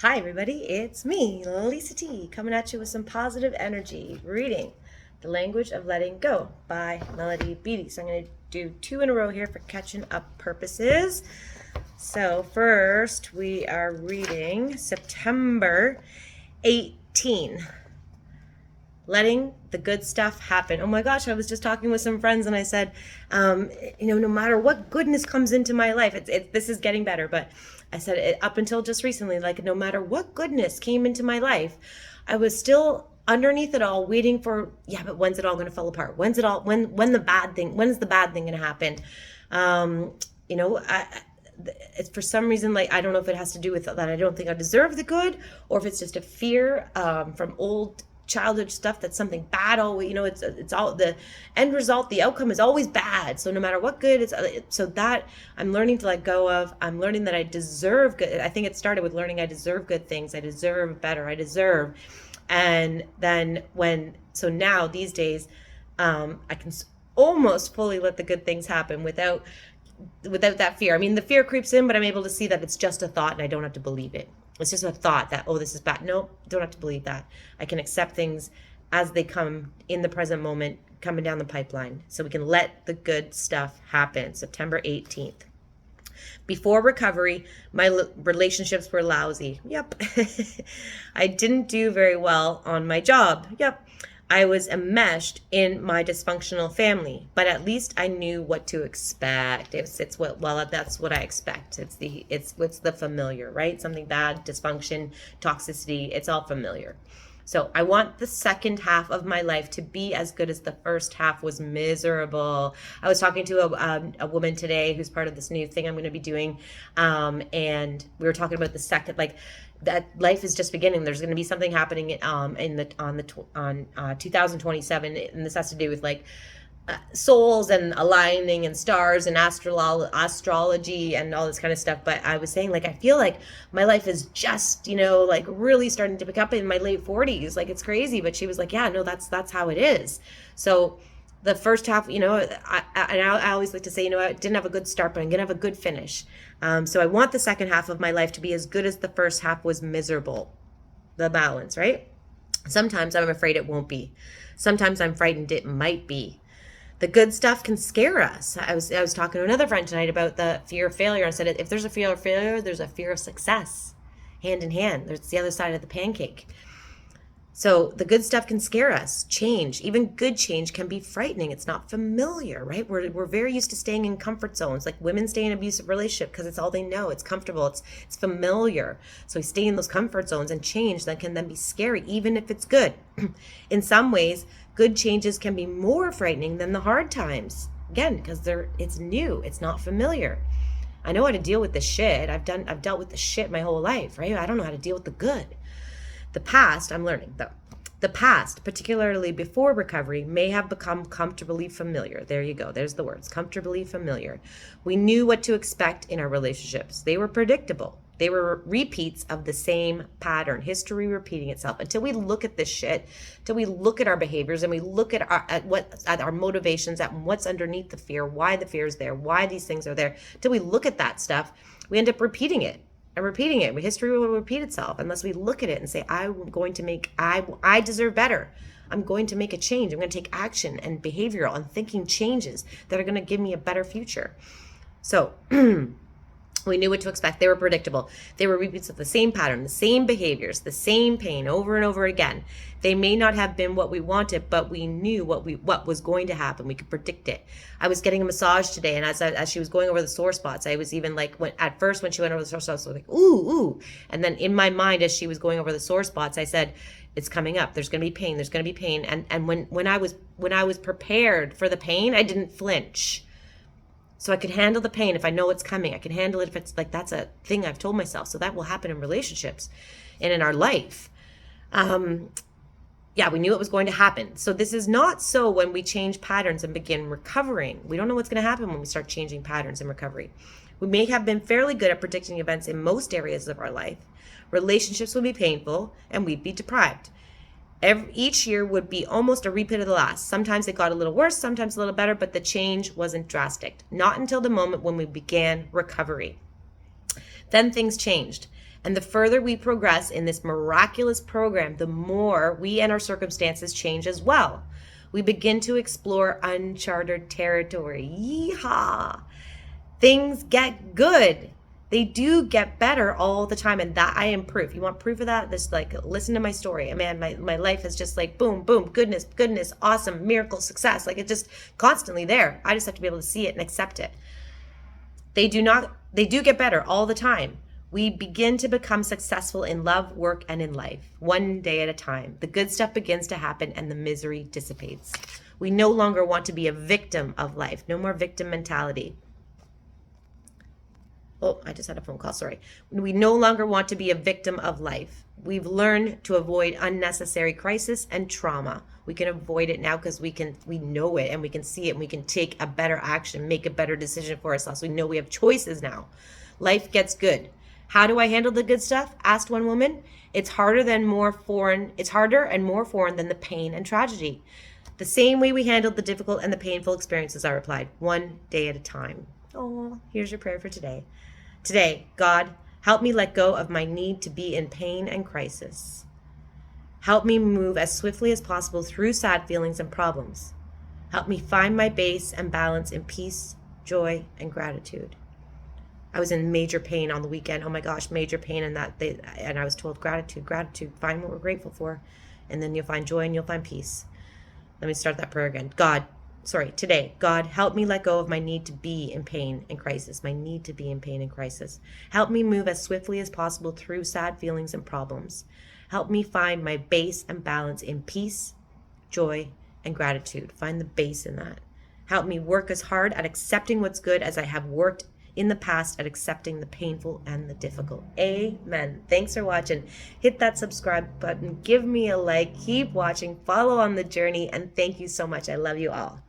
Hi everybody, it's me, LisaT, coming at you with some positive energy, reading The Language of Letting Go by Beattie. So I'm going to do 2 in a row here for catching up purposes. So first we are reading September 18. Letting the good stuff happen. Oh my gosh, I was just talking with some friends and I said, no matter what goodness comes into my life, this is getting better, but I said up until just recently, like no matter what goodness came into my life, I was still underneath it all waiting for, but when's it all going to fall apart? When's the bad thing going to happen? It's for some reason, like, I don't know if it has to do with that I don't think I deserve the good, or if it's just a fear from old childhood stuff that's something bad always, it's all the end result, the outcome is always bad. So no matter what good, so that I'm learning to let go of. I'm learning that I deserve good. I think it started with learning I deserve good things. I deserve better. I deserve. And then so now these days, I can almost fully let the good things happen without that fear. I mean, the fear creeps in, but I'm able to see that it's just a thought and I don't have to believe it. It's just a thought that, oh, this is bad. No, don't have to believe that. I can accept things as they come in the present moment, coming down the pipeline. So we can let the good stuff happen. September 18th. Before recovery, my relationships were lousy. Yep. I didn't do very well on my job. Yep. I was enmeshed in my dysfunctional family, but at least I knew what to expect. That's what I expect. It's the familiar, right? Something bad, dysfunction, toxicity, it's all familiar. So I want the second half of my life to be as good as the first half was miserable. I was talking to a woman today who's part of this new thing I'm going to be doing, and we were talking about the second, like, that life is just beginning. There's going to be something happening on 2027, and this has to do with like souls and aligning and stars and astrology and all this kind of stuff. But I was saying, like, I feel like my life is just, like really starting to pick up in my late 40s. Like, it's crazy. But she was like, yeah, no, that's how it is. So the first half, I always like to say, I didn't have a good start, but I'm going to have a good finish. So I want the second half of my life to be as good as the first half was miserable. The balance, right? Sometimes I'm afraid it won't be. Sometimes I'm frightened it might be. The good stuff can scare us. I was talking to another friend tonight about the fear of failure. I said, if there's a fear of failure, there's a fear of success. Hand in hand. There's the other side of the pancake. So the good stuff can scare us. Change, even good change, can be frightening. It's not familiar, right? We're very used to staying in comfort zones. Like women stay in an abusive relationship because it's all they know. It's comfortable. It's familiar. So we stay in those comfort zones, and change that can then be scary, even if it's good. In some ways, good changes can be more frightening than the hard times. Again, because it's new. It's not familiar. I know how to deal with the shit. I've dealt with the shit my whole life, right? I don't know how to deal with the good. The past, I'm learning though, the past, particularly before recovery, may have become comfortably familiar. There you go. There's the words, comfortably familiar. We knew what to expect in our relationships. They were predictable. They were repeats of the same pattern, history repeating itself. Until we look at this shit, until we look at our behaviors and we look at our motivations, at what's underneath the fear, why the fear is there, why these things are there, until we look at that stuff, we end up repeating it. And repeating it. History will repeat itself unless we look at it and say, I deserve better. I'm going to make a change. I'm going to take action and behavioral and thinking changes that are going to give me a better future. So we knew what to expect. They were predictable. They were repeats of the same pattern, the same behaviors, the same pain over and over again. They may not have been what we wanted, but we knew what was going to happen. We could predict it. I was getting a massage today, and as she was going over the sore spots, I was even like, at first when she went over the sore spots, I was like, ooh. And then in my mind, as she was going over the sore spots, I said, it's coming up. There's going to be pain. There's going to be pain. And when I was prepared for the pain, I didn't flinch. So I could handle the pain if I know it's coming. I can handle it if it's like, that's a thing I've told myself. So that will happen in relationships and in our life. We knew it was going to happen. So this is not so when we change patterns and begin recovering. We don't know what's going to happen when we start changing patterns in recovery. We may have been fairly good at predicting events in most areas of our life. Relationships would be painful and we'd be deprived. Each year would be almost a repeat of the last. Sometimes it got a little worse, sometimes a little better, but the change wasn't drastic. Not until the moment when we began recovery. Then things changed. And the further we progress in this miraculous program, the more we and our circumstances change as well. We begin to explore uncharted territory. Yeehaw! Things get good. They do get better all the time, and that I am proof. You want proof of that? This, like, listen to my story. Man, my life is just like boom, boom, goodness, awesome, miracle, success. Like, it's just constantly there. I just have to be able to see it and accept it. They do get better all the time. We begin to become successful in love, work, and in life, one day at a time. The good stuff begins to happen and the misery dissipates. We no longer want to be a victim of life. No more victim mentality. Oh, I just had a phone call, sorry. We no longer want to be a victim of life. We've learned to avoid unnecessary crisis and trauma. We can avoid it now because we know it and we can see it and we can take a better action, make a better decision for ourselves. We know we have choices now. Life gets good. How do I handle the good stuff? Asked one woman. It's harder and more foreign than the pain and tragedy. The same way we handled the difficult and the painful experiences, I replied, one day at a time. Oh, here's your prayer for today. Today, God, help me let go of my need to be in pain and crisis. Help me move as swiftly as possible through sad feelings and problems. Help me find my base and balance in peace, joy, and gratitude. I was in major pain on the weekend. Oh my gosh, major pain, and I was told gratitude, find what we're grateful for, and then you'll find joy and you'll find peace. Let me start that prayer again. Today, God, help me let go of my need to be in pain and crisis. Help me move as swiftly as possible through sad feelings and problems. Help me find my base and balance in peace, joy, and gratitude. Find the base in that. Help me work as hard at accepting what's good as I have worked in the past at accepting the painful and the difficult. Amen. Thanks for watching. Hit that subscribe button. Give me a like. Keep watching. Follow on the journey. And thank you so much. I love you all.